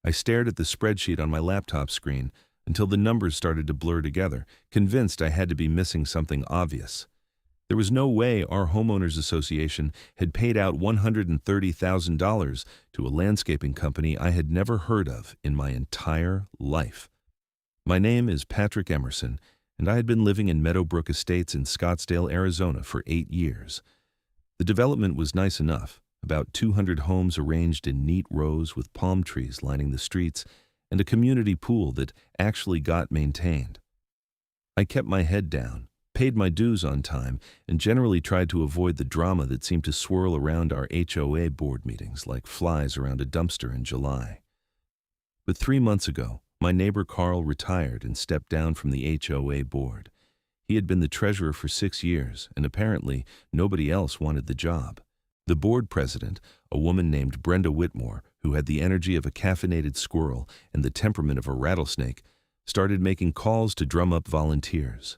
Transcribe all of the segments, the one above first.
I stared at the spreadsheet on my laptop screen until the numbers started to blur together, convinced I had to be missing something obvious. There was no way our homeowners association had paid out $130,000 to a landscaping company I had never heard of in my entire life. My name is Patrick Emerson, and I had been living in Meadowbrook Estates in Scottsdale, Arizona for 8 years. The development was nice enough, about 200 homes arranged in neat rows with palm trees lining the streets, and a community pool that actually got maintained. I kept my head down, paid my dues on time, and generally tried to avoid the drama that seemed to swirl around our HOA board meetings like flies around a dumpster in July. But 3 months ago, my neighbor Carl retired and stepped down from the HOA board. He had been the treasurer for 6 years, and apparently nobody else wanted the job. The board president, a woman named Brenda Whitmore, who had the energy of a caffeinated squirrel and the temperament of a rattlesnake, started making calls to drum up volunteers.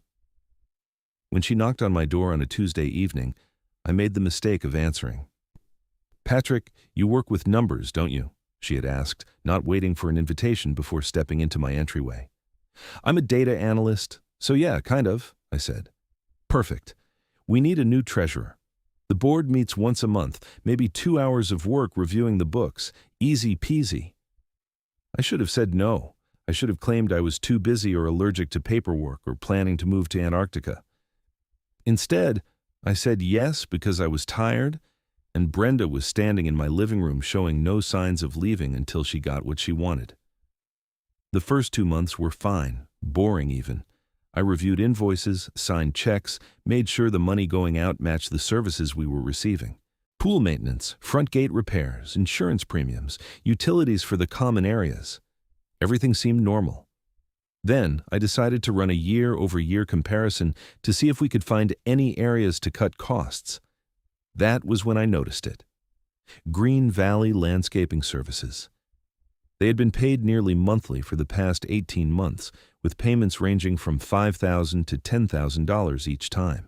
When she knocked on my door on a Tuesday evening, I made the mistake of answering. "Patrick, you work with numbers, don't you?" she had asked, not waiting for an invitation before stepping into my entryway. "I'm a data analyst, so yeah, kind of," I said. "Perfect. We need a new treasurer. The board meets once a month, maybe 2 hours of work reviewing the books. Easy peasy." I should have said no. I should have claimed I was too busy or allergic to paperwork or planning to move to Antarctica. Instead, I said yes because I was tired, and Brenda was standing in my living room showing no signs of leaving until she got what she wanted. The first 2 months were fine, boring even. I reviewed invoices, signed checks, made sure the money going out matched the services we were receiving. Pool maintenance, front gate repairs, insurance premiums, utilities for the common areas. Everything seemed normal. Then I decided to run a year-over-year comparison to see if we could find any areas to cut costs. That was when I noticed it. Green Valley Landscaping Services. They had been paid nearly monthly for the past 18 months, with payments ranging from $5,000 to $10,000 each time.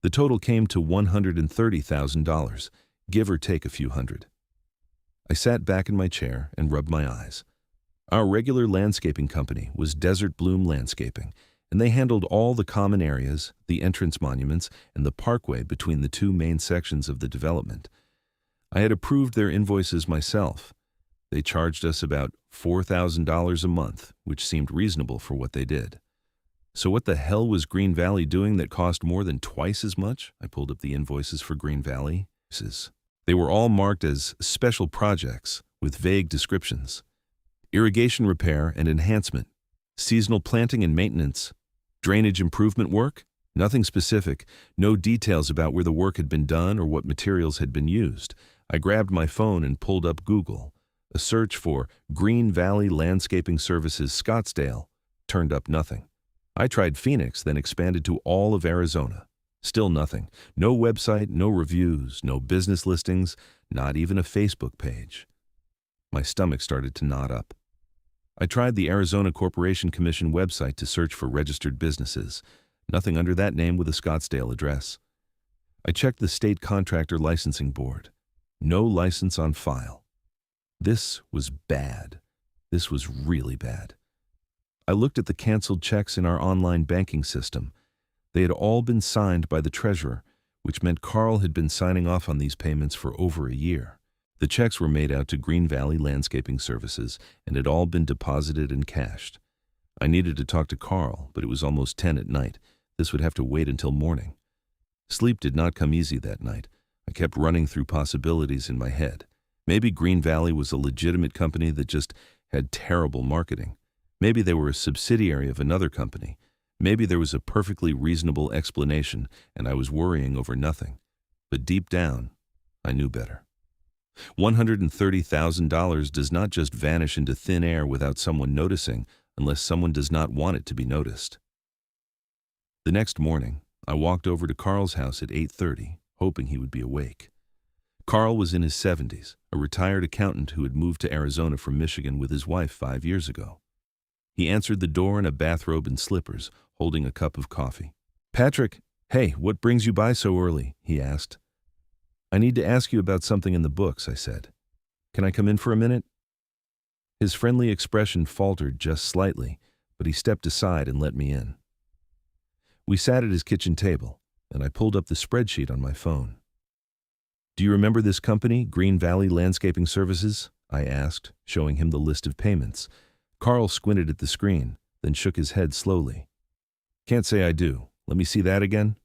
The total came to $130,000, give or take a few hundred. I sat back in my chair and rubbed my eyes. Our regular landscaping company was Desert Bloom Landscaping, and they handled all the common areas, the entrance monuments, and the parkway between the two main sections of the development. I had approved their invoices myself. They charged us about $4,000 a month, which seemed reasonable for what they did. So what the hell was Green Valley doing that cost more than twice as much? I pulled up the invoices for Green Valley. They were all marked as special projects with vague descriptions. Irrigation repair and enhancement, seasonal planting and maintenance, drainage improvement work, nothing specific, no details about where the work had been done or what materials had been used. I grabbed my phone and pulled up Google. A search for Green Valley Landscaping Services Scottsdale turned up nothing. I tried Phoenix, then expanded to all of Arizona. Still nothing. No website, no reviews, no business listings, not even a Facebook page. My stomach started to knot up. I tried the Arizona Corporation Commission website to search for registered businesses. Nothing under that name with a Scottsdale address. I checked the State Contractor Licensing Board. No license on file. This was bad. This was really bad. I looked at the canceled checks in our online banking system. They had all been signed by the treasurer, which meant Carl had been signing off on these payments for over a year. The checks were made out to Green Valley Landscaping Services and had all been deposited and cashed. I needed to talk to Carl, but it was almost 10 at night. This would have to wait until morning. Sleep did not come easy that night. I kept running through possibilities in my head. Maybe Green Valley was a legitimate company that just had terrible marketing. Maybe they were a subsidiary of another company. Maybe there was a perfectly reasonable explanation, and I was worrying over nothing. But deep down, I knew better. $130,000 does not just vanish into thin air without someone noticing, unless someone does not want it to be noticed. The next morning, I walked over to Carl's house at 8:30, hoping he would be awake. Carl was in his 70s, a retired accountant who had moved to Arizona from Michigan with his wife 5 years ago. He answered the door in a bathrobe and slippers, holding a cup of coffee. "Patrick, hey, what brings you by so early?" he asked. "I need to ask you about something in the books," I said. "Can I come in for a minute?" His friendly expression faltered just slightly, but he stepped aside and let me in. We sat at his kitchen table, and I pulled up the spreadsheet on my phone. "Do you remember this company, Green Valley Landscaping Services?" I asked, showing him the list of payments. Carl squinted at the screen, then shook his head slowly. "Can't say I do. Let me see that again."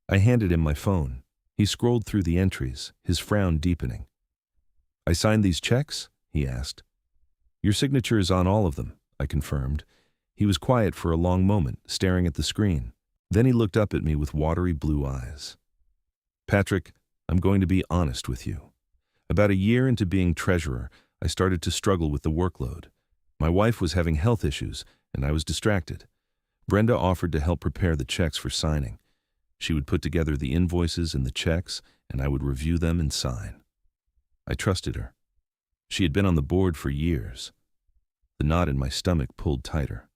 I handed him my phone. He scrolled through the entries, his frown deepening. "I signed these checks?" he asked. "Your signature is on all of them," I confirmed. He was quiet for a long moment, staring at the screen. Then he looked up at me with watery blue eyes. "Patrick, I'm going to be honest with you. About a year into being treasurer, I started to struggle with the workload. My wife was having health issues, and I was distracted. Brenda offered to help prepare the checks for signing. She would put together the invoices and the checks, and I would review them and sign. I trusted her. She had been on the board for years. The knot in my stomach pulled tighter.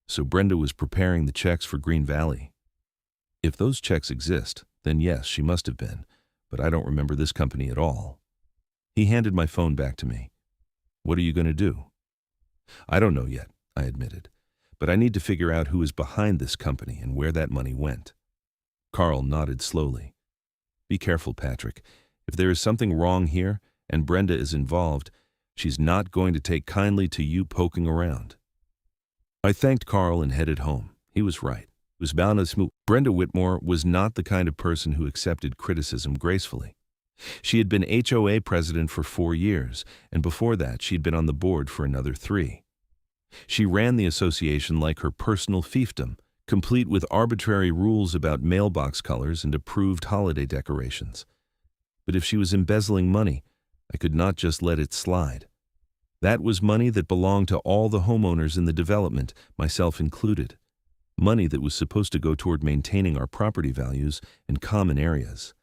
So Brenda was preparing the checks for Green Valley. If those checks exist, then yes, she must have been, but I don't remember this company at all. He handed my phone back to me. "What are you going to do?" "I don't know yet," I admitted, "but I need to figure out who is behind this company and where that money went." Carl nodded slowly. "Be careful, Patrick. If there is something wrong here, and Brenda is involved, she's not going to take kindly to you poking around." I thanked Carl and headed home. He was right. Brenda Whitmore was not the kind of person who accepted criticism gracefully. She had been HOA president for 4 years, and before that she'd been on the board for another 3. She ran the association like her personal fiefdom, complete with arbitrary rules about mailbox colors and approved holiday decorations. But if she was embezzling money, I could not just let it slide. That was money that belonged to all the homeowners in the development, myself included. Money that was supposed to go toward maintaining our property values and common areas.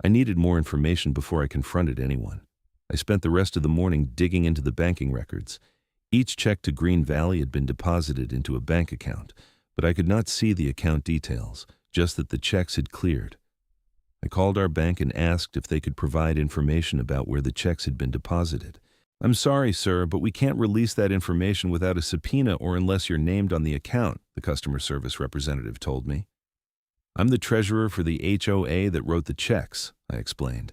I needed more information before I confronted anyone. I spent the rest of the morning digging into the banking records. Each check to Green Valley had been deposited into a bank account, but I could not see the account details, just that the checks had cleared. I called our bank and asked if they could provide information about where the checks had been deposited. "I'm sorry, sir, but we can't release that information without a subpoena or unless you're named on the account," the customer service representative told me. "I'm the treasurer for the HOA that wrote the checks," I explained.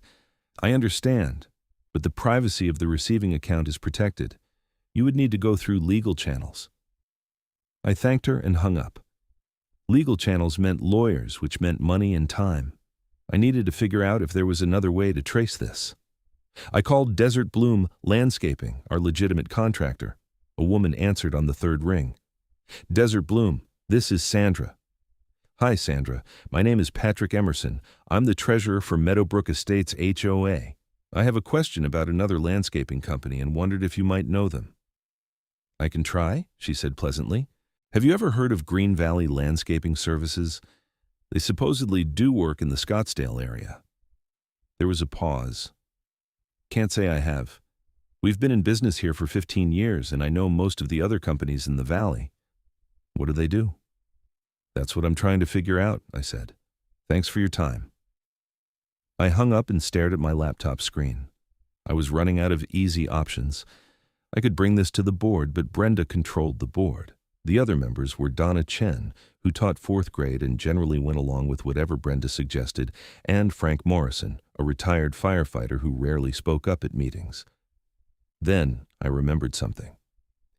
"I understand, but the privacy of the receiving account is protected. You would need to go through legal channels." I thanked her and hung up. Legal channels meant lawyers, which meant money and time. I needed to figure out if there was another way to trace this. I called Desert Bloom Landscaping, our legitimate contractor. A woman answered on the 3rd ring. "Desert Bloom, this is Sandra." "Hi, Sandra. My name is Patrick Emerson. I'm the treasurer for Meadowbrook Estates HOA. I have a question about another landscaping company and wondered if you might know them." "I can try," she said pleasantly. "Have you ever heard of Green Valley Landscaping Services? They supposedly do work in the Scottsdale area." There was a pause. "Can't say I have. We've been in business here for 15 years, and I know most of the other companies in the valley." "What do they do?" "That's what I'm trying to figure out," I said. "Thanks for your time." I hung up and stared at my laptop screen. I was running out of easy options. I could bring this to the board, but Brenda controlled the board. The other members were Donna Chen, who taught 4th grade and generally went along with whatever Brenda suggested, and Frank Morrison, a retired firefighter who rarely spoke up at meetings. Then I remembered something.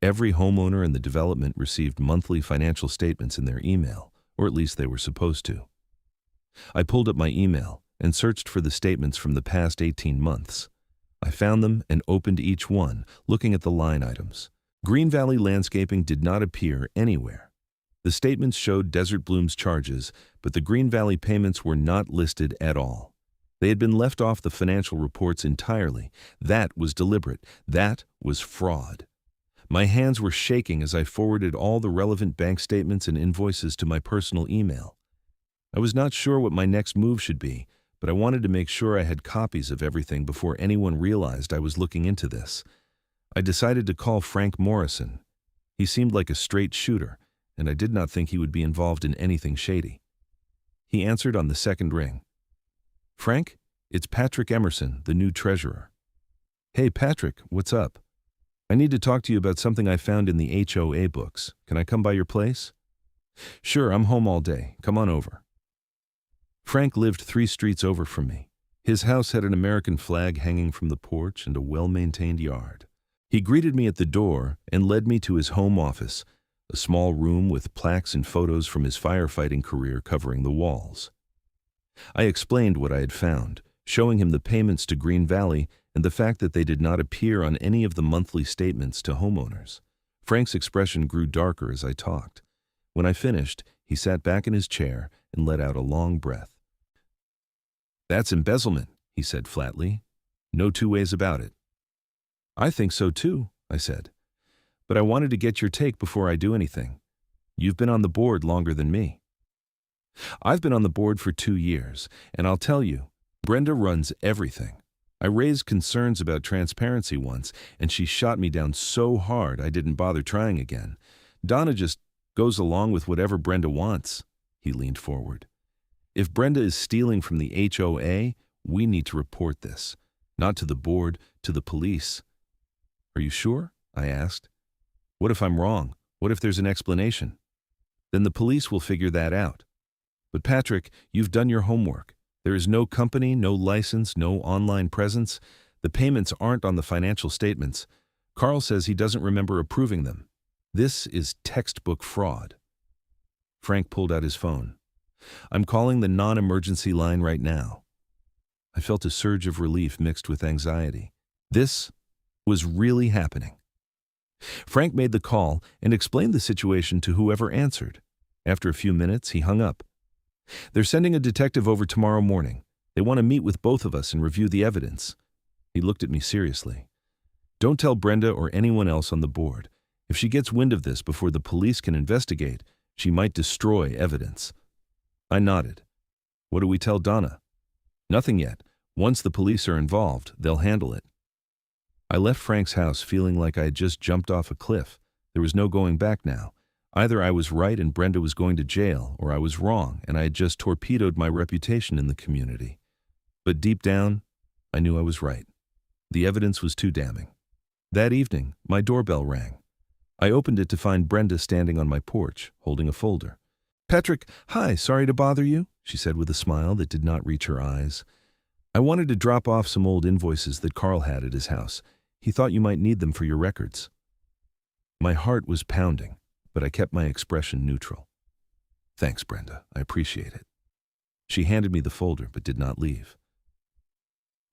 Every homeowner in the development received monthly financial statements in their email, or at least they were supposed to. I pulled up my email and searched for the statements from the past 18 months. I found them and opened each one, looking at the line items. Green Valley Landscaping did not appear anywhere. The statements showed Desert Bloom's charges, but the Green Valley payments were not listed at all. They had been left off the financial reports entirely. That was deliberate. That was fraud. My hands were shaking as I forwarded all the relevant bank statements and invoices to my personal email. I was not sure what my next move should be, but I wanted to make sure I had copies of everything before anyone realized I was looking into this. I decided to call Frank Morrison. He seemed like a straight shooter, and I did not think he would be involved in anything shady. He answered on the 2nd ring. "Frank, it's Patrick Emerson, the new treasurer." "Hey, Patrick, what's up?" I need to talk to you about something I found in the HOA books. Can I come by your place? Sure, I'm home all day. Come on over. Frank lived 3 streets over from me. His house had an American flag hanging from the porch and a well-maintained yard. He greeted me at the door and led me to his home office, a small room with plaques and photos from his firefighting career covering the walls. I explained what I had found, showing him the payments to Green Valley and the fact that they did not appear on any of the monthly statements to homeowners. Frank's expression grew darker as I talked. When I finished, he sat back in his chair and let out a long breath. "That's embezzlement," he said flatly. "No two ways about it." "I think so too," I said. "But I wanted to get your take before I do anything. You've been on the board longer than me." "I've been on the board for 2 years, and I'll tell you, Brenda runs everything. I raised concerns about transparency once, and she shot me down so hard I didn't bother trying again. Donna just goes along with whatever Brenda wants." He leaned forward. "If Brenda is stealing from the HOA, we need to report this. Not to the board, to the police." "Are you sure?" I asked. "What if I'm wrong? What if there's an explanation?" "Then the police will figure that out. But Patrick, you've done your homework. There is no company, no license, no online presence. The payments aren't on the financial statements. Carl says he doesn't remember approving them. This is textbook fraud." Frank pulled out his phone. "I'm calling the non-emergency line right now." I felt a surge of relief mixed with anxiety. This was really happening. Frank made the call and explained the situation to whoever answered. After a few minutes, he hung up. "They're sending a detective over tomorrow morning. They want to meet with both of us and review the evidence." He looked at me seriously. "Don't tell Brenda or anyone else on the board. If she gets wind of this before the police can investigate, she might destroy evidence." I nodded. "What do we tell Donna?" "Nothing yet. Once the police are involved, they'll handle it." I left Frank's house feeling like I had just jumped off a cliff. There was no going back now. Either I was right and Brenda was going to jail, or I was wrong and I had just torpedoed my reputation in the community. But deep down, I knew I was right. The evidence was too damning. That evening, my doorbell rang. I opened it to find Brenda standing on my porch, holding a folder. "Patrick, hi, sorry to bother you," she said with a smile that did not reach her eyes. "I wanted to drop off some old invoices that Carl had at his house. He thought you might need them for your records." My heart was pounding, but I kept my expression neutral. "Thanks, Brenda. I appreciate it." She handed me the folder, but did not leave.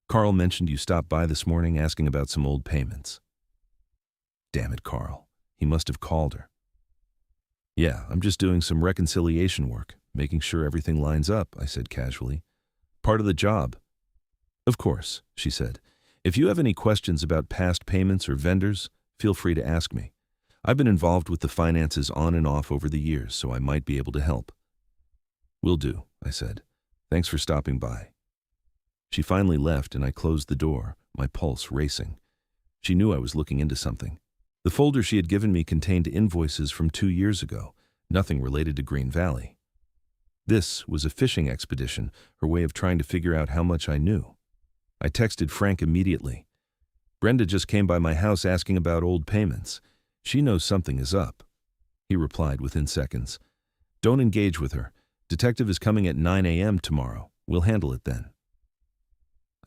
"Carl mentioned you stopped by this morning asking about some old payments." Damn it, Carl. He must have called her. "Yeah, I'm just doing some reconciliation work, making sure everything lines up," I said casually. "Part of the job." "Of course," she said. "If you have any questions about past payments or vendors, feel free to ask me. I've been involved with the finances on and off over the years, so I might be able to help." "Will do," I said. "Thanks for stopping by." She finally left and I closed the door, my pulse racing. She knew I was looking into something. The folder she had given me contained invoices from 2 years ago, nothing related to Green Valley. This was a fishing expedition, her way of trying to figure out how much I knew. I texted Frank immediately. "Brenda just came by my house asking about old payments. She knows something is up." He replied within seconds. "Don't engage with her. Detective is coming at 9 a.m. tomorrow. We'll handle it then."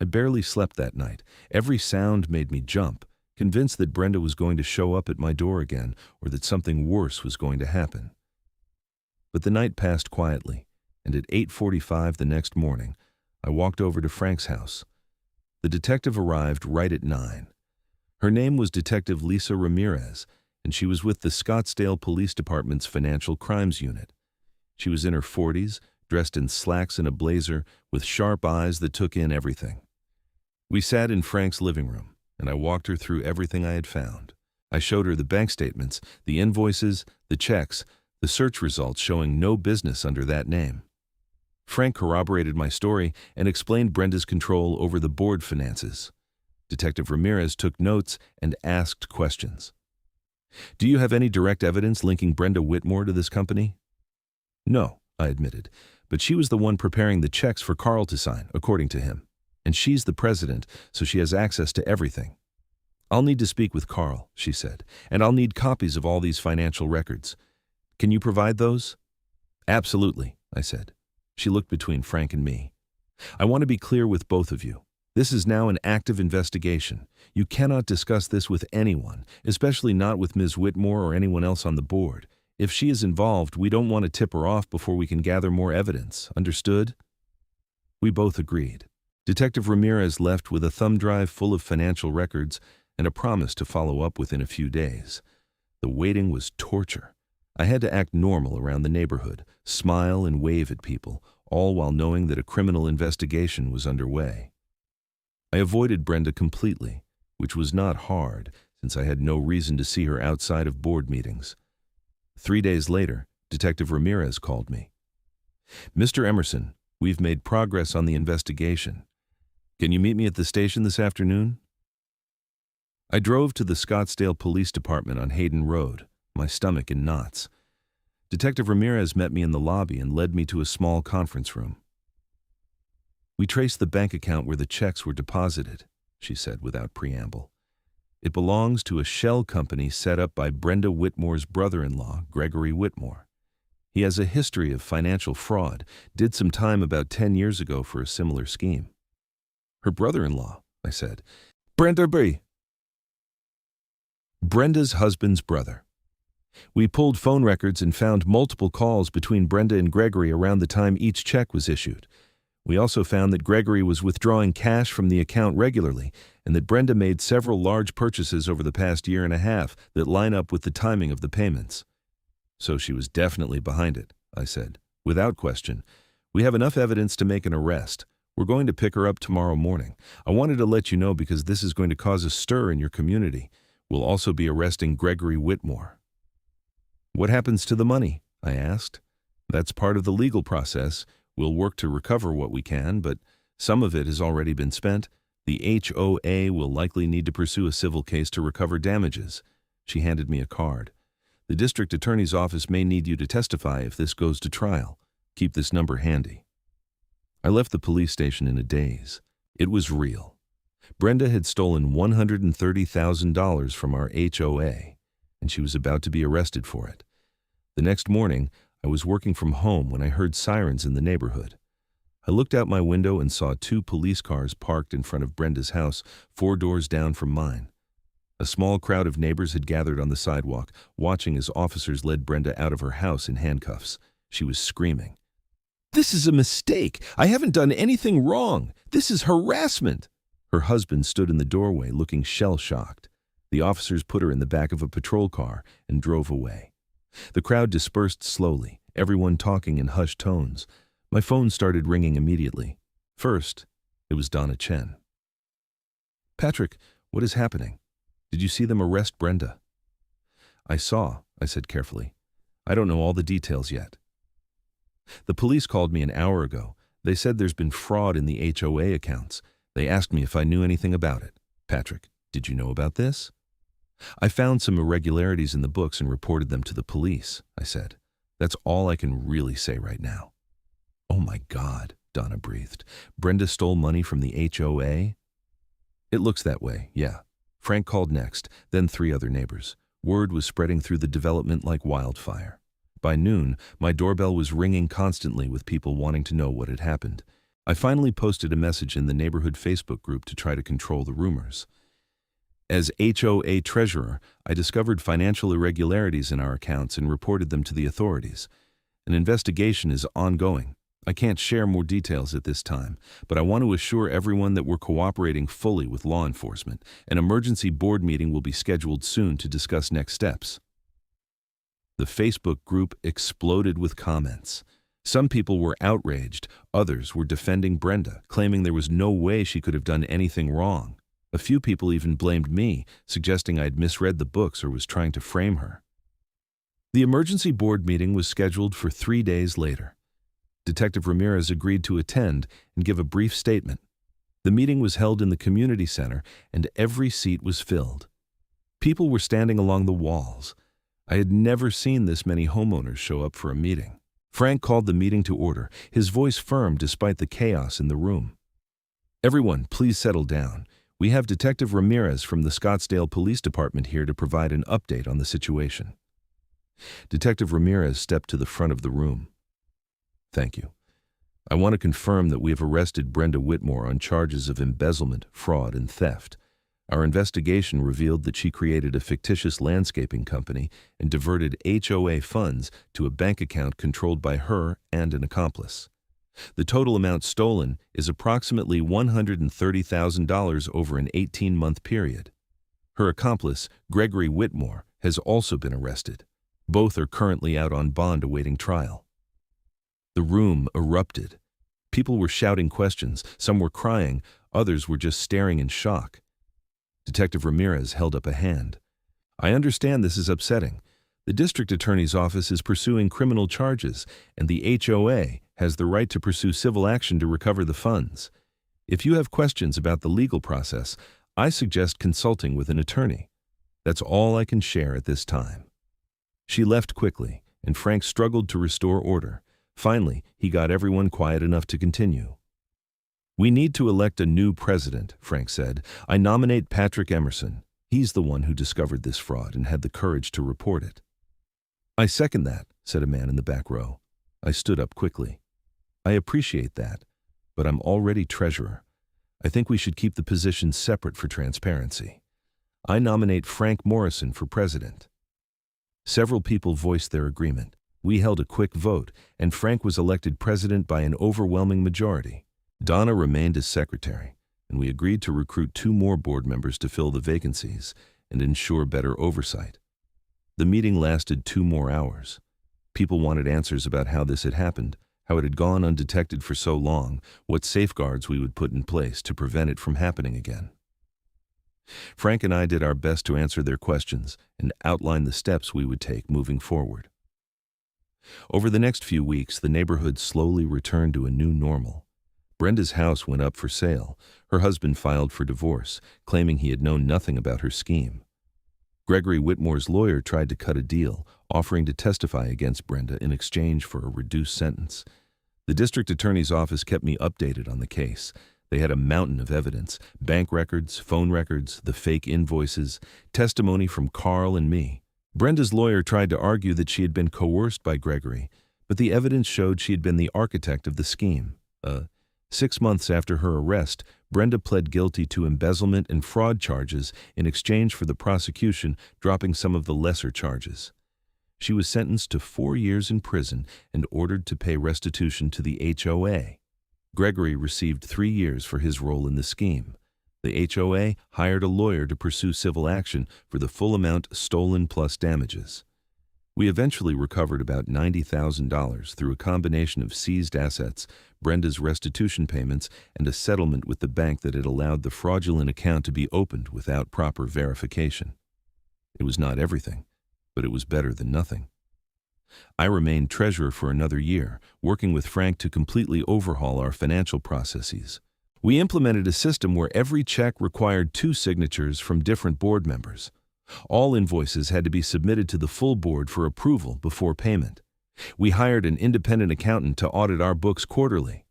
I barely slept that night. Every sound made me jump, convinced that Brenda was going to show up at my door again or that something worse was going to happen. But the night passed quietly, and at 8:45 the next morning, I walked over to Frank's house. The detective arrived right at 9. Her name was Detective Lisa Ramirez, and she was with the Scottsdale Police Department's Financial Crimes Unit. She was in her 40s, dressed in slacks and a blazer, with sharp eyes that took in everything. We sat in Frank's living room, and I walked her through everything I had found. I showed her the bank statements, the invoices, the checks, the search results showing no business under that name. Frank corroborated my story and explained Brenda's control over the board finances. Detective Ramirez took notes and asked questions. "Do you have any direct evidence linking Brenda Whitmore to this company?" "No," I admitted, "but she was the one preparing the checks for Carl to sign, according to him. And she's the president, so she has access to everything." "I'll need to speak with Carl," she said, "and I'll need copies of all these financial records. Can you provide those?" "Absolutely," I said. She looked between Frank and me. "I want to be clear with both of you. This is now an active investigation. You cannot discuss this with anyone, especially not with Ms. Whitmore or anyone else on the board. If she is involved, we don't want to tip her off before we can gather more evidence. Understood?" We both agreed. Detective Ramirez left with a thumb drive full of financial records and a promise to follow up within a few days. The waiting was torture. I had to act normal around the neighborhood, smile and wave at people, all while knowing that a criminal investigation was underway. I avoided Brenda completely, which was not hard since I had no reason to see her outside of board meetings. 3 days later, Detective Ramirez called me. "Mr. Emerson, we've made progress on the investigation. Can you meet me at the station this afternoon?" I drove to the Scottsdale Police Department on Hayden Road, my stomach in knots. Detective Ramirez met me in the lobby and led me to a small conference room. "We traced the bank account where the checks were deposited," she said without preamble. "It belongs to a shell company set up by Brenda Whitmore's brother-in-law, Gregory Whitmore. He has a history of financial fraud, did some time about 10 years ago for a similar scheme." "Her brother-in-law," I said. Brenda's husband's brother. We pulled phone records and found multiple calls between Brenda and Gregory around the time each check was issued. We also found that Gregory was withdrawing cash from the account regularly and that Brenda made several large purchases over the past year and a half that line up with the timing of the payments. "So she was definitely behind it," I said. "Without question. We have enough evidence to make an arrest. We're going to pick her up tomorrow morning. I wanted to let you know because this is going to cause a stir in your community. We'll also be arresting Gregory Whitmore." "What happens to the money?" I asked. "That's part of the legal process. We'll work to recover what we can, but some of it has already been spent. The HOA will likely need to pursue a civil case to recover damages." She handed me a card. "The district attorney's office may need you to testify if this goes to trial. Keep this number handy." I left the police station in a daze. It was real. Brenda had stolen $130,000 from our HOA, and she was about to be arrested for it. The next morning, I was working from home when I heard sirens in the neighborhood. I looked out my window and saw 2 police cars parked in front of Brenda's house, 4 doors down from mine. A small crowd of neighbors had gathered on the sidewalk, watching as officers led Brenda out of her house in handcuffs. She was screaming, "This is a mistake! I haven't done anything wrong! This is harassment!" Her husband stood in the doorway looking shell-shocked. The officers put her in the back of a patrol car and drove away. The crowd dispersed slowly, everyone talking in hushed tones. My phone started ringing immediately. First, it was Donna Chen. "Patrick, what is happening? Did you see them arrest Brenda?" "I saw," I said carefully. "I don't know all the details yet." "The police called me an hour ago. They said there's been fraud in the HOA accounts. They asked me if I knew anything about it. Patrick, did you know about this?" "I found some irregularities in the books and reported them to the police," I said. "That's all I can really say right now." "Oh my God," Donna breathed. "Brenda stole money from the HOA?" "It looks that way, yeah." Frank called next, then 3 other neighbors. Word was spreading through the development like wildfire. By noon, my doorbell was ringing constantly with people wanting to know what had happened. I finally posted a message in the neighborhood Facebook group to try to control the rumors. As HOA treasurer, I discovered financial irregularities in our accounts and reported them to the authorities. An investigation is ongoing. I can't share more details at this time, but I want to assure everyone that we're cooperating fully with law enforcement. An emergency board meeting will be scheduled soon to discuss next steps. The Facebook group exploded with comments. Some people were outraged, others were defending Brenda, claiming there was no way she could have done anything wrong. A few people even blamed me, suggesting I'd misread the books or was trying to frame her. The emergency board meeting was scheduled for 3 days later. Detective Ramirez agreed to attend and give a brief statement. The meeting was held in the community center, and every seat was filled. People were standing along the walls. I had never seen this many homeowners show up for a meeting. Frank called the meeting to order, his voice firm despite the chaos in the room. "Everyone, please settle down. We have Detective Ramirez from the Scottsdale Police Department here to provide an update on the situation. Detective Ramirez stepped to the front of the room. Thank you. I want to confirm that we have arrested Brenda Whitmore on charges of embezzlement, fraud, and theft. Our investigation revealed that she created a fictitious landscaping company and diverted HOA funds to a bank account controlled by her and an accomplice. The total amount stolen is approximately $130,000 over an 18-month period. Her accomplice, Gregory Whitmore, has also been arrested. Both are currently out on bond awaiting trial. The room erupted. People were shouting questions, some were crying, others were just staring in shock. Detective Ramirez held up a hand. I understand this is upsetting. The district attorney's office is pursuing criminal charges, and the HOA has the right to pursue civil action to recover the funds. If you have questions about the legal process, I suggest consulting with an attorney. That's all I can share at this time. She left quickly, and Frank struggled to restore order. Finally, he got everyone quiet enough to continue. We need to elect a new president, Frank said. I nominate Patrick Emerson. He's the one who discovered this fraud and had the courage to report it. I second that, said a man in the back row. I stood up quickly. I appreciate that, but I'm already treasurer. I think we should keep the position separate for transparency. I nominate Frank Morrison for president. Several people voiced their agreement. We held a quick vote, and Frank was elected president by an overwhelming majority. Donna remained as secretary, and we agreed to recruit 2 more board members to fill the vacancies and ensure better oversight. The meeting lasted 2 more hours. People wanted answers about how this had happened, how it had gone undetected for so long, what safeguards we would put in place to prevent it from happening again. Frank and I did our best to answer their questions and outline the steps we would take moving forward. Over the next few weeks, the neighborhood slowly returned to a new normal. Brenda's house went up for sale. Her husband filed for divorce, claiming he had known nothing about her scheme. Gregory Whitmore's lawyer tried to cut a deal, offering to testify against Brenda in exchange for a reduced sentence. The district attorney's office kept me updated on the case. They had a mountain of evidence, bank records, phone records, the fake invoices, testimony from Carl and me. Brenda's lawyer tried to argue that she had been coerced by Gregory, but the evidence showed she had been the architect of the scheme. 6 months after her arrest, Brenda pled guilty to embezzlement and fraud charges in exchange for the prosecution dropping some of the lesser charges. She was sentenced to 4 years in prison and ordered to pay restitution to the HOA. Gregory received 3 years for his role in the scheme. The HOA hired a lawyer to pursue civil action for the full amount stolen plus damages. We eventually recovered about $90,000 through a combination of seized assets, Brenda's restitution payments, and a settlement with the bank that had allowed the fraudulent account to be opened without proper verification. It was not everything, but it was better than nothing. I remained treasurer for another year, working with Frank to completely overhaul our financial processes. We implemented a system where every check required 2 signatures from different board members. All invoices had to be submitted to the full board for approval before payment. We hired an independent accountant to audit our books quarterly,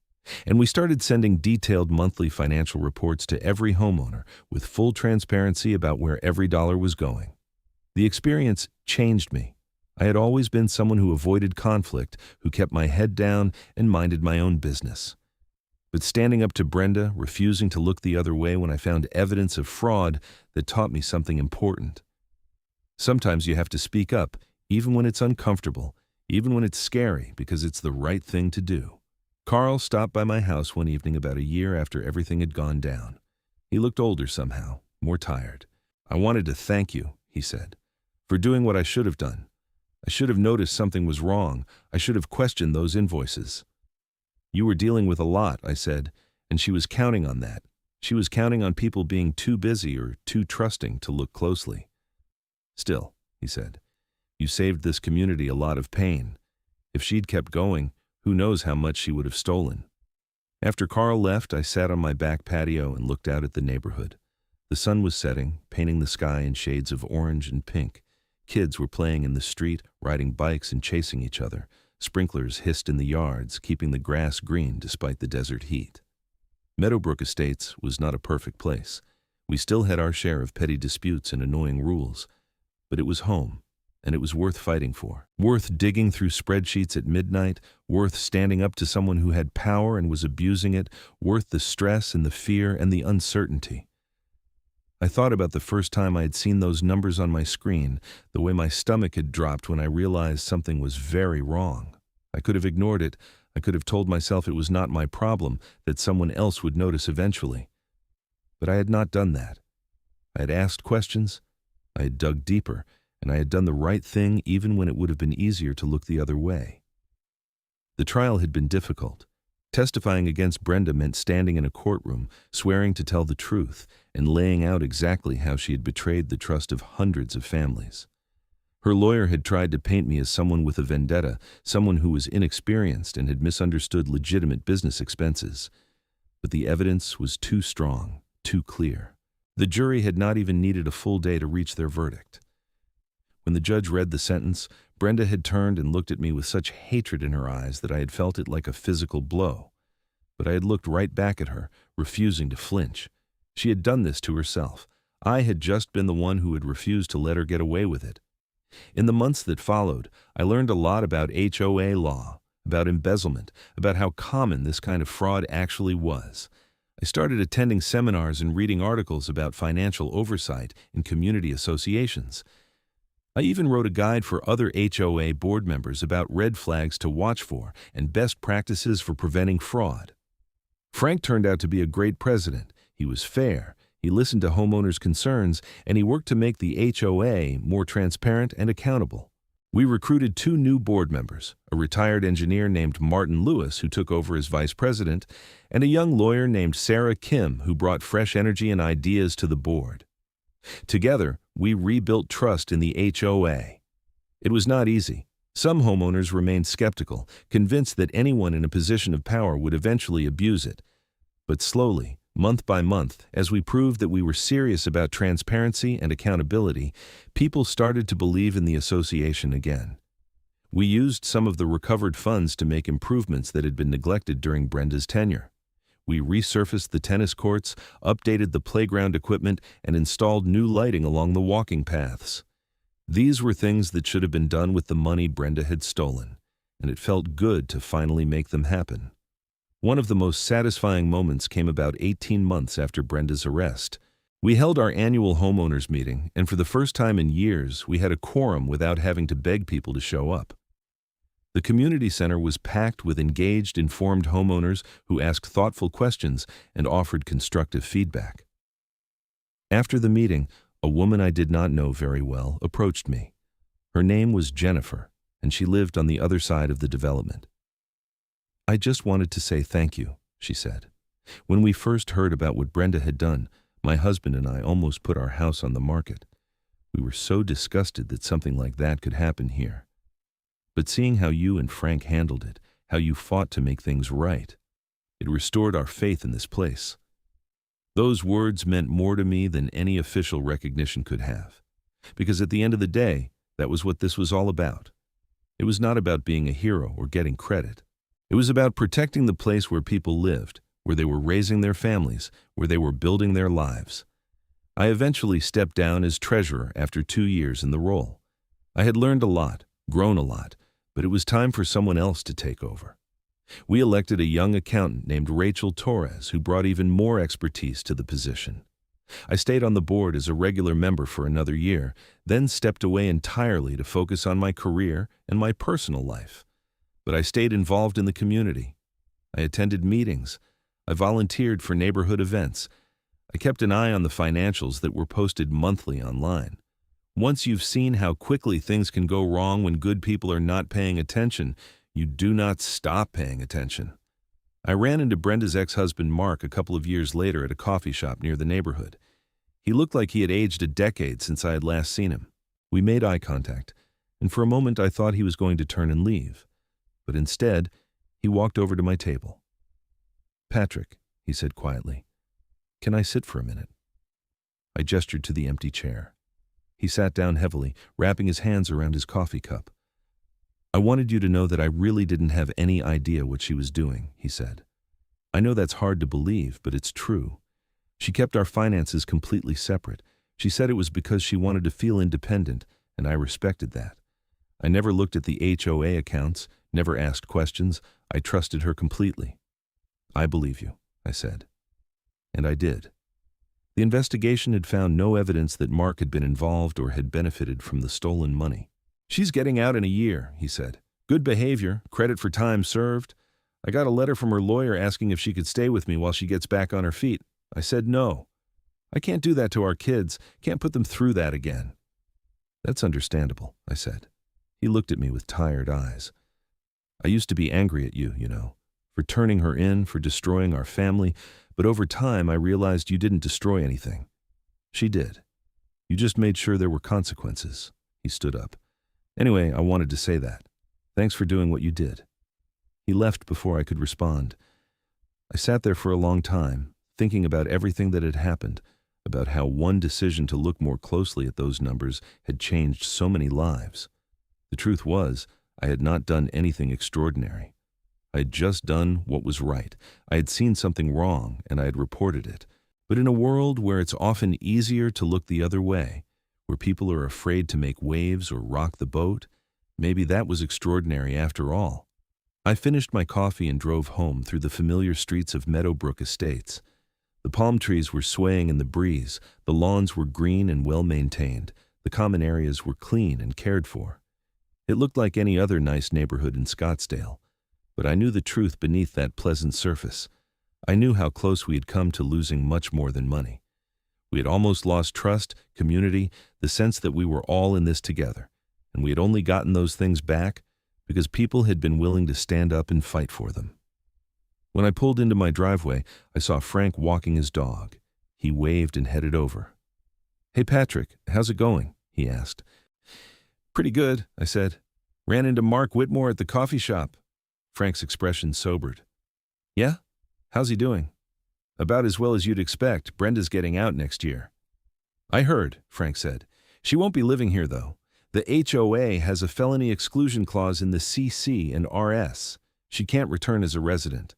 and we started sending detailed monthly financial reports to every homeowner with full transparency about where every dollar was going. The experience changed me. I had always been someone who avoided conflict, who kept my head down and minded my own business. But standing up to Brenda, refusing to look the other way when I found evidence of fraud, that taught me something important. Sometimes you have to speak up, even when it's uncomfortable, even when it's scary, because it's the right thing to do. Carl stopped by my house one evening about a year after everything had gone down. He looked older somehow, more tired. I wanted to thank you, he said, for doing what I should have done. I should have noticed something was wrong. I should have questioned those invoices. You were dealing with a lot, I said, and she was counting on that. She was counting on people being too busy or too trusting to look closely. Still, he said, you saved this community a lot of pain. If she'd kept going, who knows how much she would have stolen. After Carl left, I sat on my back patio and looked out at the neighborhood. The sun was setting, painting the sky in shades of orange and pink. Kids were playing in the street, riding bikes and chasing each other. Sprinklers hissed in the yards, keeping the grass green despite the desert heat. Meadowbrook Estates was not a perfect place. We still had our share of petty disputes and annoying rules, but it was home, and it was worth fighting for. Worth digging through spreadsheets at midnight, worth standing up to someone who had power and was abusing it, worth the stress and the fear and the uncertainty. I thought about the first time I had seen those numbers on my screen, the way my stomach had dropped when I realized something was very wrong. I could have ignored it. I could have told myself it was not my problem, that someone else would notice eventually. But I had not done that. I had asked questions, I had dug deeper, and I had done the right thing even when it would have been easier to look the other way. The trial had been difficult. Testifying against Brenda meant standing in a courtroom, swearing to tell the truth, and laying out exactly how she had betrayed the trust of hundreds of families. Her lawyer had tried to paint me as someone with a vendetta, someone who was inexperienced and had misunderstood legitimate business expenses. But the evidence was too strong, too clear. The jury had not even needed a full day to reach their verdict. When the judge read the sentence, Brenda had turned and looked at me with such hatred in her eyes that I had felt it like a physical blow. But I had looked right back at her, refusing to flinch. She had done this to herself. I had just been the one who had refused to let her get away with it. In the months that followed, I learned a lot about HOA law, about embezzlement, about how common this kind of fraud actually was. I started attending seminars and reading articles about financial oversight in community associations. I even wrote a guide for other HOA board members about red flags to watch for and best practices for preventing fraud. Frank turned out to be a great president. He was fair, he listened to homeowners' concerns, and he worked to make the HOA more transparent and accountable. We recruited 2 new board members, a retired engineer named Martin Lewis, who took over as vice president, and a young lawyer named Sarah Kim, who brought fresh energy and ideas to the board. Together, we rebuilt trust in the HOA. It was not easy. Some homeowners remained skeptical, convinced that anyone in a position of power would eventually abuse it. But slowly, month by month, as we proved that we were serious about transparency and accountability, people started to believe in the association again. We used some of the recovered funds to make improvements that had been neglected during Brenda's tenure. We resurfaced the tennis courts, updated the playground equipment, and installed new lighting along the walking paths. These were things that should have been done with the money Brenda had stolen, and it felt good to finally make them happen. One of the most satisfying moments came about 18 months after Brenda's arrest. We held our annual homeowners meeting, and for the first time in years, we had a quorum without having to beg people to show up. The community center was packed with engaged, informed homeowners who asked thoughtful questions and offered constructive feedback. After the meeting, a woman I did not know very well approached me. Her name was Jennifer, and she lived on the other side of the development. "I just wanted to say thank you," she said. "When we first heard about what Brenda had done, my husband and I almost put our house on the market. We were so disgusted that something like that could happen here. But seeing how you and Frank handled it, how you fought to make things right, it restored our faith in this place." Those words meant more to me than any official recognition could have. Because at the end of the day, that was what this was all about. It was not about being a hero or getting credit. It was about protecting the place where people lived, where they were raising their families, where they were building their lives. I eventually stepped down as treasurer after 2 years in the role. I had learned a lot, grown a lot, but it was time for someone else to take over. We elected a young accountant named Rachel Torres, who brought even more expertise to the position. I stayed on the board as a regular member for another year, then stepped away entirely to focus on my career and my personal life. But I stayed involved in the community. I attended meetings. I volunteered for neighborhood events. I kept an eye on the financials that were posted monthly online. Once you've seen how quickly things can go wrong when good people are not paying attention, you do not stop paying attention. I ran into Brenda's ex-husband Mark a couple of years later at a coffee shop near the neighborhood. He looked like he had aged a decade since I had last seen him. We made eye contact, and for a moment I thought he was going to turn and leave. But instead, he walked over to my table. "Patrick," he said quietly, "can I sit for a minute?" I gestured to the empty chair. He sat down heavily, wrapping his hands around his coffee cup. "I wanted you to know that I really didn't have any idea what she was doing," he said. "I know that's hard to believe, but it's true. She kept our finances completely separate. She said it was because she wanted to feel independent, and I respected that. I never looked at the HOA accounts, never asked questions. I trusted her completely. I believe you, I said. And I did. The investigation had found no evidence that Mark had been involved or had benefited from the stolen money. She's getting out in a year, he said. Good behavior, credit for time served. I got a letter from her lawyer asking if she could stay with me while she gets back on her feet. I said no. I can't do that to our kids, can't put them through that again. That's understandable, I said. He looked at me with tired eyes. I used to be angry at you, for turning her in, for destroying our family, but over time I realized you didn't destroy anything. She did. You just made sure there were consequences. He stood up. Anyway, I wanted to say that. Thanks for doing what you did. He left before I could respond. I sat there for a long time, thinking about everything that had happened, about how one decision to look more closely at those numbers had changed so many lives. The truth was, I had not done anything extraordinary. I had just done what was right. I had seen something wrong, and I had reported it. But in a world where it's often easier to look the other way, where people are afraid to make waves or rock the boat, maybe that was extraordinary after all. I finished my coffee and drove home through the familiar streets of Meadowbrook Estates. The palm trees were swaying in the breeze, the lawns were green and well-maintained, the common areas were clean and cared for. It looked like any other nice neighborhood in Scottsdale, but I knew the truth beneath that pleasant surface. I knew how close we had come to losing much more than money. We had almost lost trust, community, the sense that we were all in this together, and we had only gotten those things back because people had been willing to stand up and fight for them. When I pulled into my driveway, I saw Frank walking his dog. He waved and headed over. "Hey Patrick, how's it going?" he asked. "Pretty good," I said. "Ran into Mark Whitmore at the coffee shop." Frank's expression sobered. "Yeah? How's he doing?" "About as well as you'd expect. Brenda's getting out next year." "I heard," Frank said. "She won't be living here, though. The HOA has a felony exclusion clause in the CC and RS. She can't return as a resident."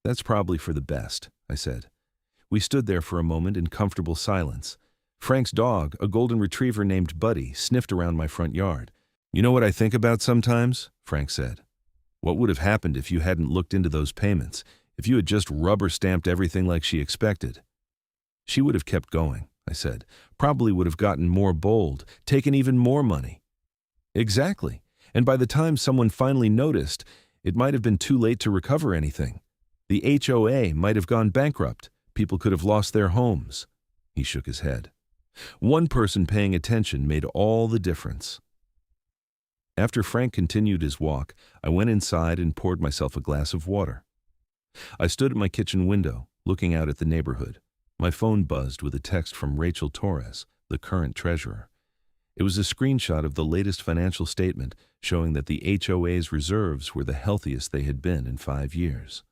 "That's probably for the best," I said. We stood there for a moment in comfortable silence. Frank's dog, a golden retriever named Buddy, sniffed around my front yard. "You know what I think about sometimes?" Frank said. "What would have happened if you hadn't looked into those payments, if you had just rubber-stamped everything like she expected?" "She would have kept going," I said. "Probably would have gotten more bold, taken even more money." "Exactly. And by the time someone finally noticed, it might have been too late to recover anything. The HOA might have gone bankrupt. People could have lost their homes." He shook his head. "One person paying attention made all the difference." After Frank continued his walk, I went inside and poured myself a glass of water. I stood at my kitchen window, looking out at the neighborhood. My phone buzzed with a text from Rachel Torres, the current treasurer. It was a screenshot of the latest financial statement showing that the HOA's reserves were the healthiest they had been in 5 years.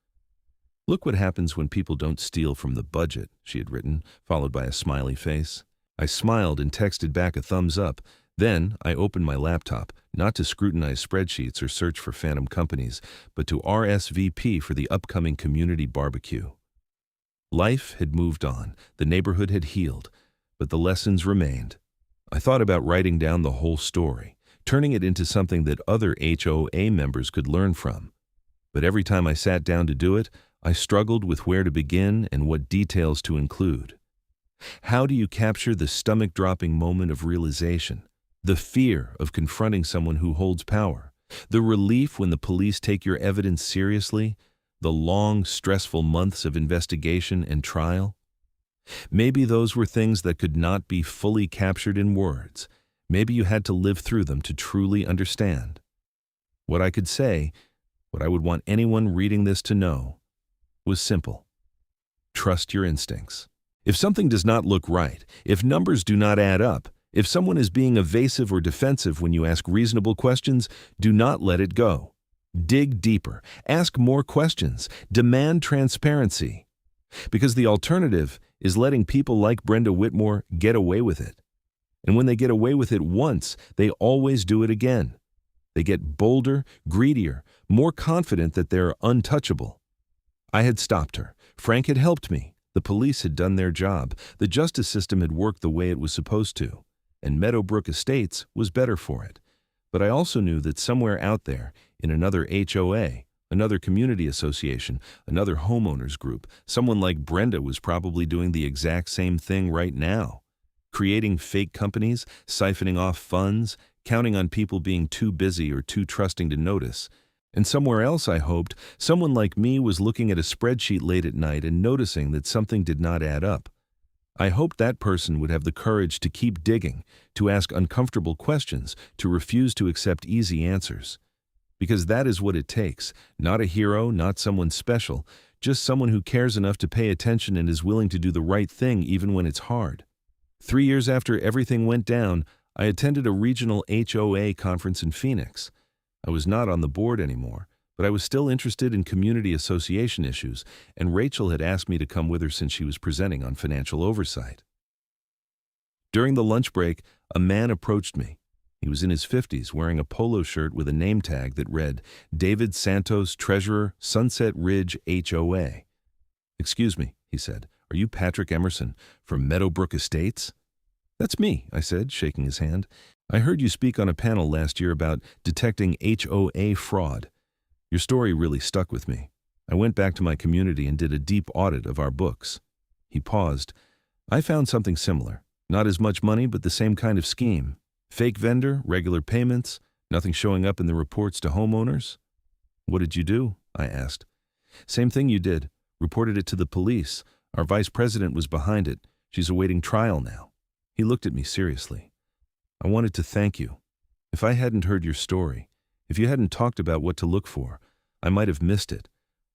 "Look what happens when people don't steal from the budget," she had written, followed by a smiley face. I smiled and texted back a thumbs up. Then I opened my laptop, not to scrutinize spreadsheets or search for phantom companies, but to RSVP for the upcoming community barbecue. Life had moved on, the neighborhood had healed, but the lessons remained. I thought about writing down the whole story, turning it into something that other HOA members could learn from. But every time I sat down to do it, I struggled with where to begin and what details to include. How do you capture the stomach-dropping moment of realization, the fear of confronting someone who holds power, the relief when the police take your evidence seriously, the long, stressful months of investigation and trial? Maybe those were things that could not be fully captured in words. Maybe you had to live through them to truly understand. What I could say, what I would want anyone reading this to know, was simple. Trust your instincts. If something does not look right, if numbers do not add up, if someone is being evasive or defensive when you ask reasonable questions, do not let it go. Dig deeper. Ask more questions. Demand transparency. Because the alternative is letting people like Brenda Whitmore get away with it. And when they get away with it once, they always do it again. They get bolder, greedier, more confident that they're untouchable. I had stopped her. Frank had helped me. The police had done their job, the justice system had worked the way it was supposed to, and Meadowbrook Estates was better for it. But I also knew that somewhere out there, in another HOA, another community association, another homeowners group, someone like Brenda was probably doing the exact same thing right now. Creating fake companies, siphoning off funds, counting on people being too busy or too trusting to notice. And somewhere else, I hoped, someone like me was looking at a spreadsheet late at night and noticing that something did not add up. I hoped that person would have the courage to keep digging, to ask uncomfortable questions, to refuse to accept easy answers. Because that is what it takes, not a hero, not someone special, just someone who cares enough to pay attention and is willing to do the right thing even when it's hard. 3 years after everything went down, I attended a regional HOA conference in Phoenix. I was not on the board anymore, but I was still interested in community association issues, and Rachel had asked me to come with her since she was presenting on financial oversight. During the lunch break, a man approached me. He was in his 50s, wearing a polo shirt with a name tag that read, David Santos, Treasurer, Sunset Ridge HOA. "Excuse me," he said, "are you Patrick Emerson from Meadowbrook Estates?" "That's me," I said, shaking his hand. "I heard you speak on a panel last year about detecting HOA fraud. Your story really stuck with me. I went back to my community and did a deep audit of our books." He paused. "I found something similar. Not as much money, but the same kind of scheme. Fake vendor, regular payments, nothing showing up in the reports to homeowners." "What did you do?" I asked. "Same thing you did. Reported it to the police. Our vice president was behind it. She's awaiting trial now." He looked at me seriously. "I wanted to thank you. If I hadn't heard your story, if you hadn't talked about what to look for, I might have missed it.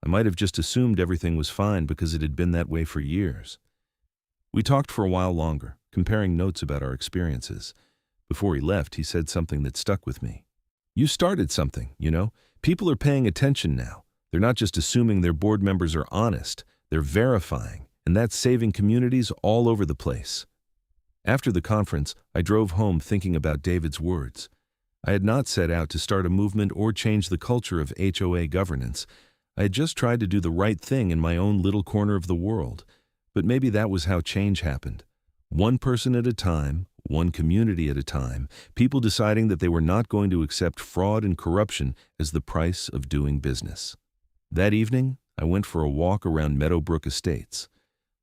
I might have just assumed everything was fine because it had been that way for years." We talked for a while longer, comparing notes about our experiences. Before he left, he said something that stuck with me. "You started something, you know? People are paying attention now. They're not just assuming their board members are honest, they're verifying, and that's saving communities all over the place." After the conference, I drove home thinking about David's words. I had not set out to start a movement or change the culture of HOA governance. I had just tried to do the right thing in my own little corner of the world. But maybe that was how change happened. One person at a time, one community at a time, people deciding that they were not going to accept fraud and corruption as the price of doing business. That evening, I went for a walk around Meadowbrook Estates.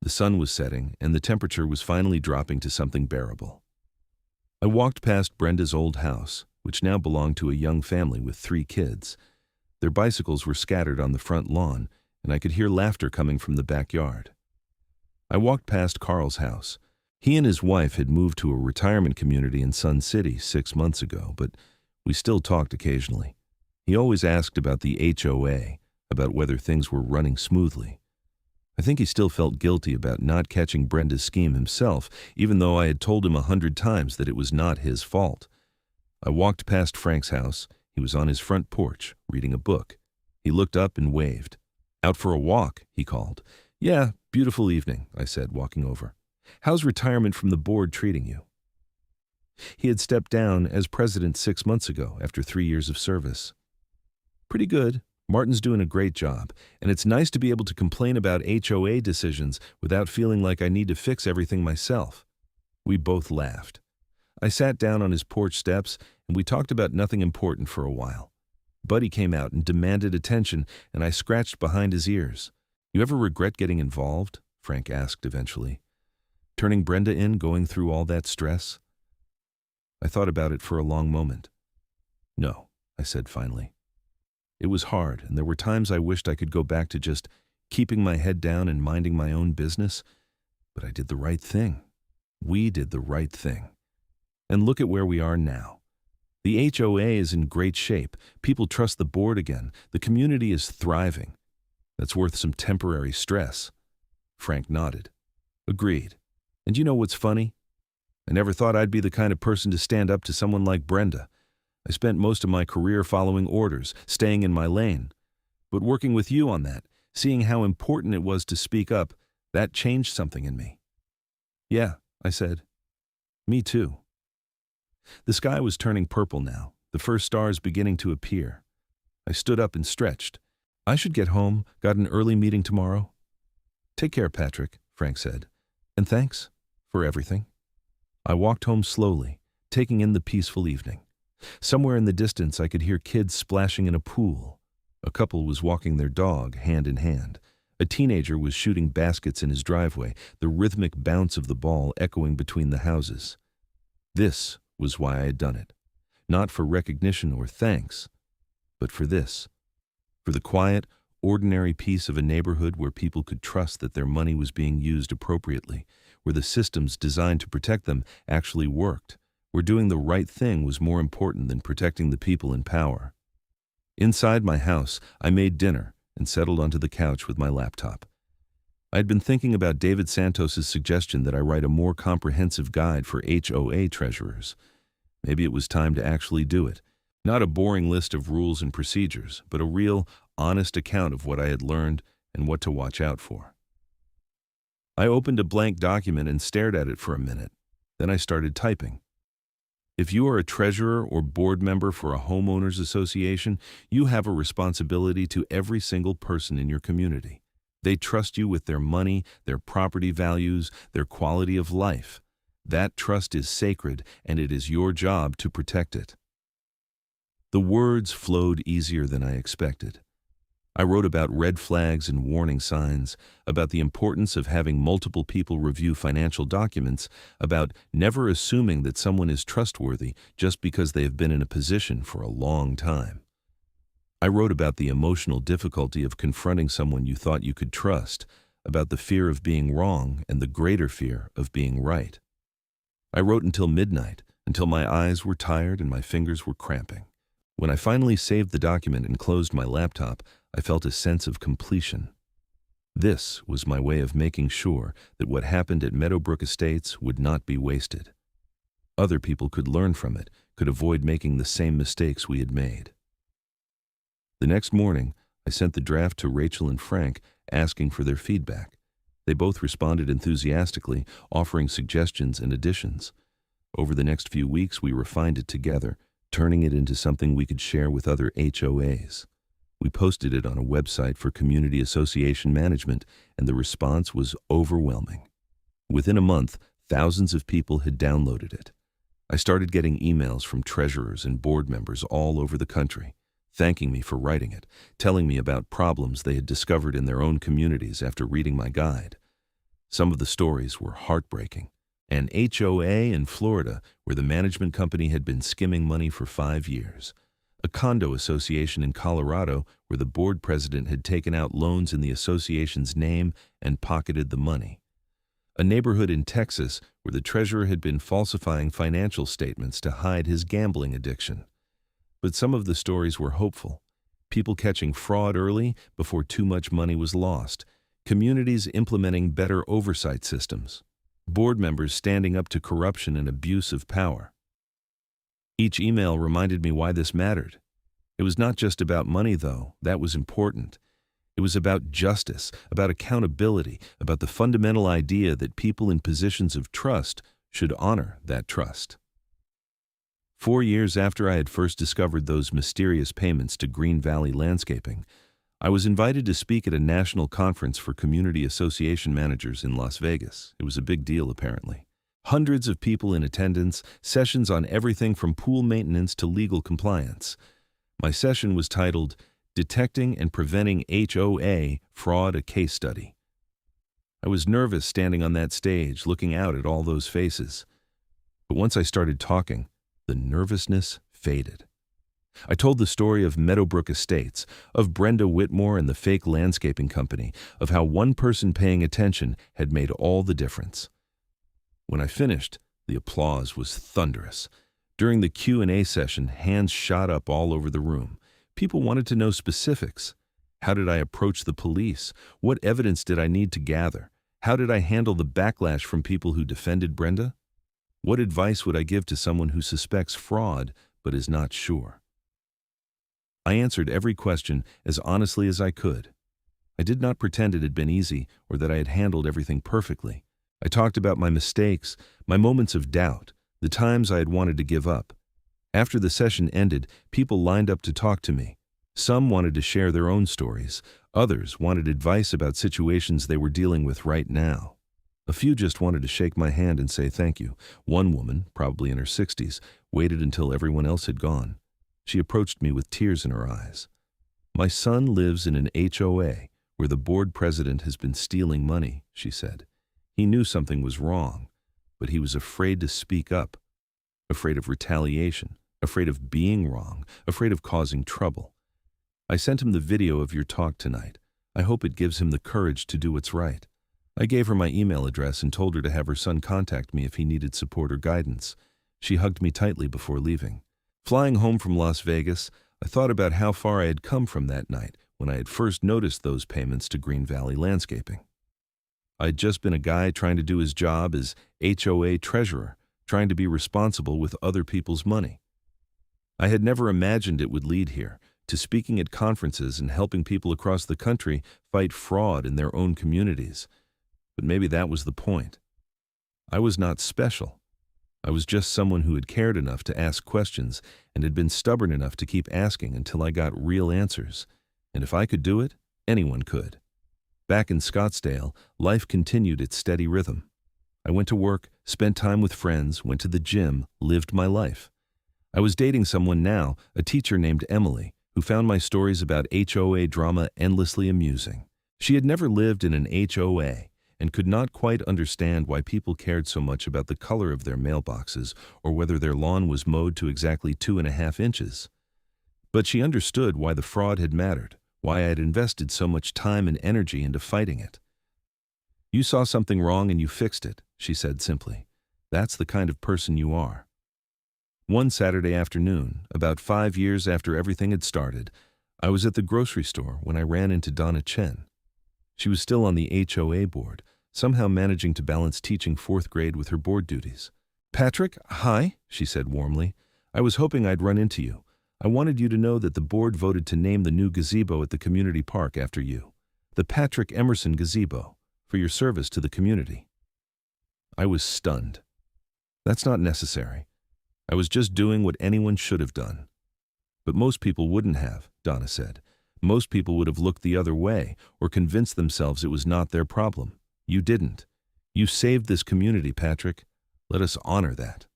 The sun was setting, and the temperature was finally dropping to something bearable. I walked past Brenda's old house, which now belonged to a young family with 3 kids. Their bicycles were scattered on the front lawn, and I could hear laughter coming from the backyard. I walked past Carl's house. He and his wife had moved to a retirement community in Sun City 6 months ago, but we still talked occasionally. He always asked about the HOA, about whether things were running smoothly. I think he still felt guilty about not catching Brenda's scheme himself, even though I had told him 100 times that it was not his fault. I walked past Frank's house. He was on his front porch, reading a book. He looked up and waved. "Out for a walk," he called. "Yeah, beautiful evening," I said, walking over. "How's retirement from the board treating you?" He had stepped down as president 6 months ago after 3 years of service. "Pretty good. Martin's doing a great job, and it's nice to be able to complain about HOA decisions without feeling like I need to fix everything myself." We both laughed. I sat down on his porch steps, and we talked about nothing important for a while. Buddy came out and demanded attention, and I scratched behind his ears. "You ever regret getting involved?" Frank asked eventually. "Turning Brenda in, going through all that stress?" I thought about it for a long moment. "No," I said finally. "It was hard, and there were times I wished I could go back to just keeping my head down and minding my own business, but I did the right thing. We did the right thing. And look at where we are now. The HOA is in great shape. People trust the board again. The community is thriving. That's worth some temporary stress." Frank nodded. "Agreed. And you know what's funny? I never thought I'd be the kind of person to stand up to someone like Brenda. I spent most of my career following orders, staying in my lane. But working with you on that, seeing how important it was to speak up, that changed something in me." "Yeah," I said. "Me too." The sky was turning purple now, the first stars beginning to appear. I stood up and stretched. "I should get home. Got an early meeting tomorrow." "Take care, Patrick," Frank said. "And thanks for everything." I walked home slowly, taking in the peaceful evening. Somewhere in the distance I could hear kids splashing in a pool. A couple was walking their dog, hand in hand. A teenager was shooting baskets in his driveway, the rhythmic bounce of the ball echoing between the houses. This was why I had done it. Not for recognition or thanks, but for this. For the quiet, ordinary peace of a neighborhood where people could trust that their money was being used appropriately, where the systems designed to protect them actually worked, where doing the right thing was more important than protecting the people in power. Inside my house, I made dinner and settled onto the couch with my laptop. I had been thinking about David Santos's suggestion that I write a more comprehensive guide for HOA treasurers. Maybe it was time to actually do it. Not a boring list of rules and procedures, but a real, honest account of what I had learned and what to watch out for. I opened a blank document and stared at it for a minute. Then I started typing. If you are a treasurer or board member for a homeowners association, you have a responsibility to every single person in your community. They trust you with their money, their property values, their quality of life. That trust is sacred, and it is your job to protect it. The words flowed easier than I expected. I wrote about red flags and warning signs, about the importance of having multiple people review financial documents, about never assuming that someone is trustworthy just because they have been in a position for a long time. I wrote about the emotional difficulty of confronting someone you thought you could trust, about the fear of being wrong and the greater fear of being right. I wrote until midnight, until my eyes were tired and my fingers were cramping. When I finally saved the document and closed my laptop, I felt a sense of completion. This was my way of making sure that what happened at Meadowbrook Estates would not be wasted. Other people could learn from it, could avoid making the same mistakes we had made. The next morning, I sent the draft to Rachel and Frank, asking for their feedback. They both responded enthusiastically, offering suggestions and additions. Over the next few weeks, we refined it together, turning it into something we could share with other HOAs. We posted it on a website for community association management, and the response was overwhelming. Within a month, thousands of people had downloaded it. I started getting emails from treasurers and board members all over the country, thanking me for writing it, telling me about problems they had discovered in their own communities after reading my guide. Some of the stories were heartbreaking. An HOA in Florida where the management company had been skimming money for 5 years. A condo association in Colorado where the board president had taken out loans in the association's name and pocketed the money. A neighborhood in Texas where the treasurer had been falsifying financial statements to hide his gambling addiction. But some of the stories were hopeful. People catching fraud early before too much money was lost. Communities implementing better oversight systems. Board members standing up to corruption and abuse of power. Each email reminded me why this mattered. It was not just about money, though. That was important. It was about justice, about accountability, about the fundamental idea that people in positions of trust should honor that trust. 4 years after I had first discovered those mysterious payments to Green Valley Landscaping, I was invited to speak at a national conference for community association managers in Las Vegas. It was a big deal, apparently. Hundreds of people in attendance, sessions on everything from pool maintenance to legal compliance. My session was titled, Detecting and Preventing HOA Fraud, a Case Study. I was nervous standing on that stage, looking out at all those faces. But once I started talking, the nervousness faded. I told the story of Meadowbrook Estates, of Brenda Whitmore and the fake landscaping company, of how one person paying attention had made all the difference. When I finished, the applause was thunderous. During the Q&A session, hands shot up all over the room. People wanted to know specifics. How did I approach the police? What evidence did I need to gather? How did I handle the backlash from people who defended Brenda? What advice would I give to someone who suspects fraud but is not sure? I answered every question as honestly as I could. I did not pretend it had been easy or that I had handled everything perfectly. I talked about my mistakes, my moments of doubt, the times I had wanted to give up. After the session ended, people lined up to talk to me. Some wanted to share their own stories. Others wanted advice about situations they were dealing with right now. A few just wanted to shake my hand and say thank you. One woman, probably in her 60s, waited until everyone else had gone. She approached me with tears in her eyes. "My son lives in an HOA where the board president has been stealing money," she said. "He knew something was wrong, but he was afraid to speak up, afraid of retaliation, afraid of being wrong, afraid of causing trouble. I sent him the video of your talk tonight. I hope it gives him the courage to do what's right." I gave her my email address and told her to have her son contact me if he needed support or guidance. She hugged me tightly before leaving. Flying home from Las Vegas, I thought about how far I had come from that night when I had first noticed those payments to Green Valley Landscaping. I had just been a guy trying to do his job as HOA treasurer, trying to be responsible with other people's money. I had never imagined it would lead here, to speaking at conferences and helping people across the country fight fraud in their own communities. But maybe that was the point. I was not special. I was just someone who had cared enough to ask questions and had been stubborn enough to keep asking until I got real answers. And if I could do it, anyone could. Back in Scottsdale, life continued its steady rhythm. I went to work, spent time with friends, went to the gym, lived my life. I was dating someone now, a teacher named Emily, who found my stories about HOA drama endlessly amusing. She had never lived in an HOA and could not quite understand why people cared so much about the color of their mailboxes or whether their lawn was mowed to exactly 2.5 inches. But she understood why the fraud had mattered, why I had invested so much time and energy into fighting it. "You saw something wrong and you fixed it," she said simply. "That's the kind of person you are." One Saturday afternoon, about 5 years after everything had started, I was at the grocery store when I ran into Donna Chen. She was still on the HOA board, somehow managing to balance teaching 4th grade with her board duties. "Patrick, hi," she said warmly. "I was hoping I'd run into you. I wanted you to know that the board voted to name the new gazebo at the community park after you, the Patrick Emerson gazebo, for your service to the community." I was stunned. "That's not necessary. I was just doing what anyone should have done." "But most people wouldn't have," Donna said. "Most people would have looked the other way or convinced themselves it was not their problem. You didn't. You saved this community, Patrick. Let us honor that."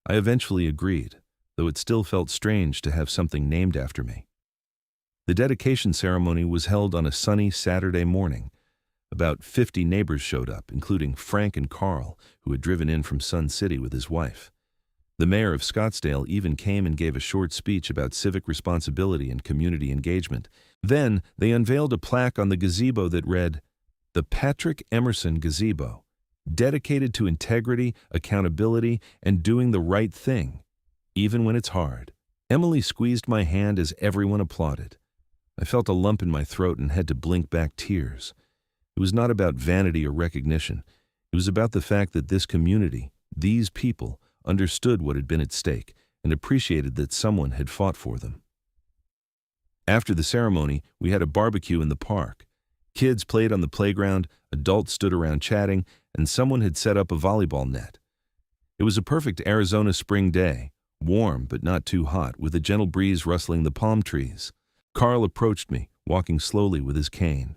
I eventually agreed, though it still felt strange to have something named after me. The dedication ceremony was held on a sunny Saturday morning. About 50 neighbors showed up, including Frank and Carl, who had driven in from Sun City with his wife. The mayor of Scottsdale even came and gave a short speech about civic responsibility and community engagement. Then they unveiled a plaque on the gazebo that read, "The Patrick Emerson Gazebo, dedicated to integrity, accountability, and doing the right thing, even when it's hard." Emily squeezed my hand as everyone applauded. I felt a lump in my throat and had to blink back tears. It was not about vanity or recognition. It was about the fact that this community, these people, understood what had been at stake and appreciated that someone had fought for them. After the ceremony, we had a barbecue in the park. Kids played on the playground, adults stood around chatting, and someone had set up a volleyball net. It was a perfect Arizona spring day, warm but not too hot, with a gentle breeze rustling the palm trees. Carl approached me, walking slowly with his cane.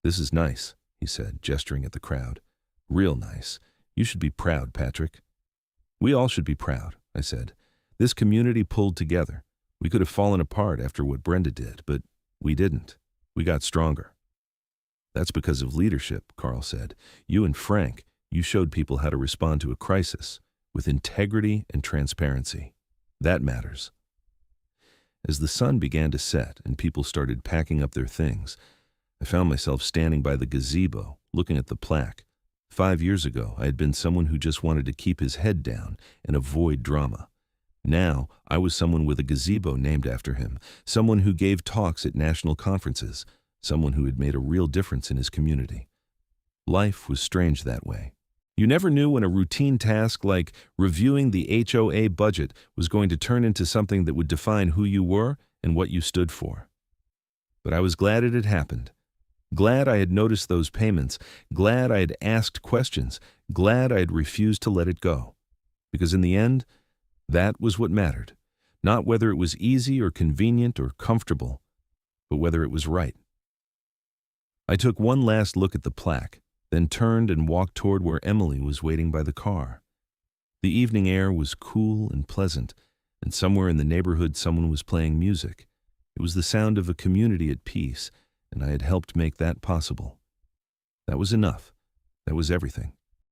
"This is nice," he said, gesturing at the crowd. "Real nice. You should be proud, Patrick." "We all should be proud," I said. "This community pulled together. We could have fallen apart after what Brenda did, but we didn't. We got stronger." "That's because of leadership," Carl said. "You and Frank, you showed people how to respond to a crisis with integrity and transparency. That matters." As the sun began to set and people started packing up their things, I found myself standing by the gazebo, looking at the plaque. 5 years ago, I had been someone who just wanted to keep his head down and avoid drama. Now, I was someone with a gazebo named after him, someone who gave talks at national conferences, someone who had made a real difference in his community. Life was strange that way. You never knew when a routine task like reviewing the HOA budget was going to turn into something that would define who you were and what you stood for. But I was glad it had happened. Glad I had noticed those payments, glad I had asked questions, glad I had refused to let it go. Because in the end, that was what mattered. Not whether it was easy or convenient or comfortable, but whether it was right. I took one last look at the plaque, then turned and walked toward where Emily was waiting by the car. The evening air was cool and pleasant, and somewhere in the neighborhood someone was playing music. It was the sound of a community at peace, and I had helped make that possible. That was enough. That was everything.